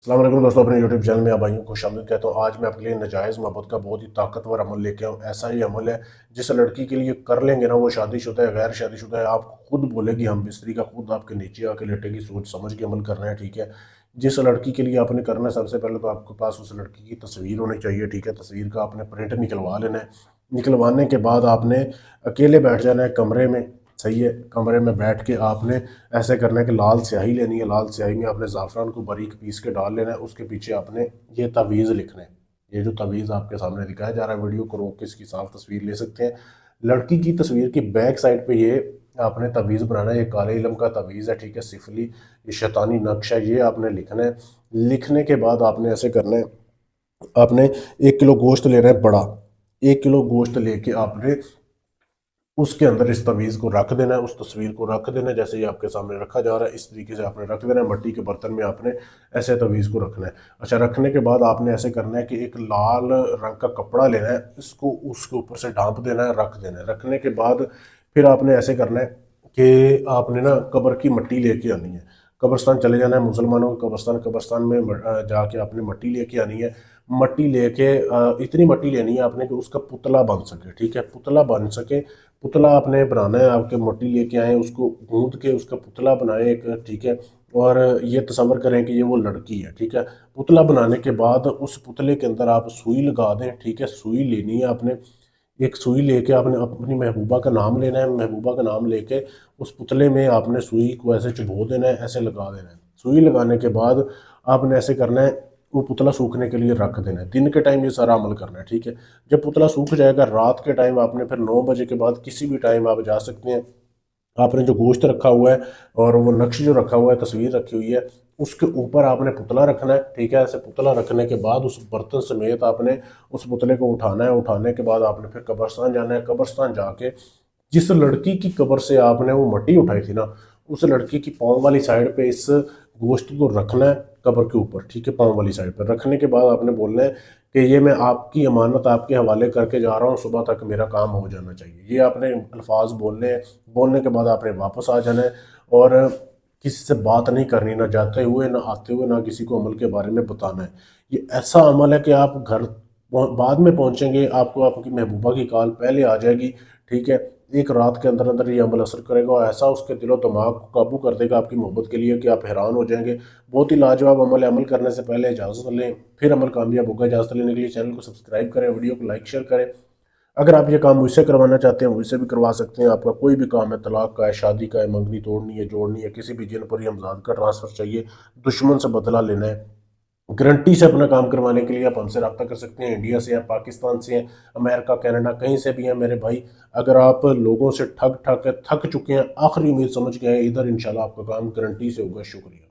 अस्सलाम वालेकुम दोस्तों, अपने यूट्यूब चैनल में आप भाइयों को शामिल कहता हूँ। आज मैं आपके लिए नाजायज़ मोहब्बत का बहुत ही ताकतवर अमल लेके आऊँ। ऐसा ही अमल है जिस लड़की के लिए कर लेंगे ना, वो शादीशुदा है गैर शादीशुदा है, आप खुद बोलेगी हम बिस्तरी का, खुद आपके नीचे आके लेटेगी। सोच समझ के अमल करना है, ठीक है। जिस लड़की के लिए आपने करना है, सबसे पहले तो आपके पास उस लड़की की तस्वीर होनी चाहिए, ठीक है। तस्वीर का आपने प्रिंट निकलवा लेना है। निकलवाने के बाद आपने अकेले बैठ जाना है कमरे में, सही है। कमरे में बैठ के आपने ऐसे करना है कि लाल स्याही लेनी है। लाल स्याही में आपने ज़ाफ़रान को बारीक पीस के डाल लेना है। उसके पीछे आपने ये तावीज़ लिखना है। ये जो तावीज़ आपके सामने दिखाया जा रहा है, वीडियो को रोक के इसकी साफ तस्वीर ले सकते हैं। लड़की की तस्वीर की बैक साइड पे ये आपने तावीज़ बनाना है। ये काले इलम का तावीज़ है, ठीक है। सिफली, ये शैतानी नक्श है, ये आपने लिखना है। लिखने के बाद आपने ऐसे करना है, आपने 1 किलो गोश्त लेना है बड़ा। 1 किलो गोश्त लेके आपने उसके अंदर इस तवीज़ को रख देना है, उस तस्वीर को रख देना है। जैसे ये आपके सामने रखा जा रहा है, इस तरीके से आपने रख देना है। मिट्टी के बर्तन में आपने ऐसे तवीज़ को रखना है। अच्छा, रखने के बाद आपने ऐसे करना है कि एक लाल रंग का कपड़ा लेना है, इसको उसके ऊपर से ढांप देना है, रख देना है। रखने के बाद फिर आपने ऐसे करना है कि आपने ना कब्र की मिट्टी लेके आनी है। कब्रस्तान चले जाना है, मुसलमानों के कब्रस्तान, कब्रस्तान में जाके आपने मिट्टी लेके आनी है। मिट्टी लेके इतनी मिट्टी लेनी है आपने कि उसका पुतला बन सके, ठीक है। पुतला बन सके, पुतला आपने बनाना है। आपके मिट्टी लेके आए, उसको गूंद के उसका पुतला बनाए एक, ठीक है। और ये तस्वर करें कि ये वो लड़की है, ठीक है। पुतला बनाने के बाद उस पुतले के अंदर आप सुई लगा दें, ठीक है। सुई लेनी है आपने, एक सुई लेके आपने अपनी महबूबा का नाम लेना है। महबूबा का नाम लेके उस पुतले में आपने सुई को ऐसे चुभो देना है, ऐसे लगा देना है। सुई लगाने के बाद आपने ऐसे करना है, वो पुतला सूखने के लिए रख देना है। दिन के टाइम ये सारा अमल करना है, ठीक है। जब पुतला सूख जाएगा, रात के टाइम आपने फिर 9 बजे के बाद किसी भी टाइम आप जा सकते हैं। आपने जो गोश्त रखा हुआ है और वो नक्श जो रखा हुआ है, तस्वीर रखी हुई है, उसके ऊपर आपने पुतला रखना है, ठीक है। ऐसे पुतला रखने के बाद उस बर्तन समेत आपने उस पुतले को उठाना है। उठाने के बाद आपने फिर कब्रस्तान जाना है। कब्रस्तान जाके जिस लड़की की कब्र से आपने वो मट्टी उठाई थी ना, उस लड़की की पाँव वाली साइड पे इस गोश्त को रखना है, कब्र के ऊपर, ठीक है। पाँव वाली साइड पर रखने के बाद आपने बोलना है कि ये मैं आपकी अमानत आपके हवाले करके जा रहा हूँ, सुबह तक मेरा काम हो जाना चाहिए। ये आपने अल्फाज बोलने हैं। बोलने के बाद आपने वापस आ जाना है और किसी से बात नहीं करनी, ना जाते हुए ना आते हुए, ना किसी को अमल के बारे में बताना है। ये ऐसा अमल है कि आप घर बाद में पहुंचेंगे, आपको आपकी महबूबा की कॉल पहले आ जाएगी, ठीक है। एक रात के अंदर अंदर ये अमल असर करेगा और ऐसा उसके दिलो दिमाग को काबू कर देगा आपकी मोहब्बत के लिए कि आप हैरान हो जाएंगे। बहुत ही लाजवाब अमल है। अमल करने से पहले इजाज़त लें, फिर अमल कामयाब होगा। इजाज़त लेने के लिए चैनल को सब्सक्राइब करें, वीडियो को लाइक शेयर करें। अगर आप ये काम मुझसे करवाना चाहते हैं, मुझसे भी करवा सकते हैं। आपका कोई भी काम है, तलाक का है, शादी का है, मंगनी तोड़नी है, जोड़नी है, किसी भी जिन पर हमजाद का ट्रांसफ़र चाहिए, दुश्मन से बदला लेना है, गारंटी से अपना काम करवाने के लिए आप हमसे रब्ता कर सकते हैं। इंडिया से हैं, पाकिस्तान से हैं, अमेरिका, कनाडा, कहीं से भी हैं मेरे भाई। अगर आप लोगों से ठग ठग के थक चुके हैं, आखिरी उम्मीद समझ के हैं, इधर इंशाल्लाह आपका काम गारंटी से होगा। शुक्रिया।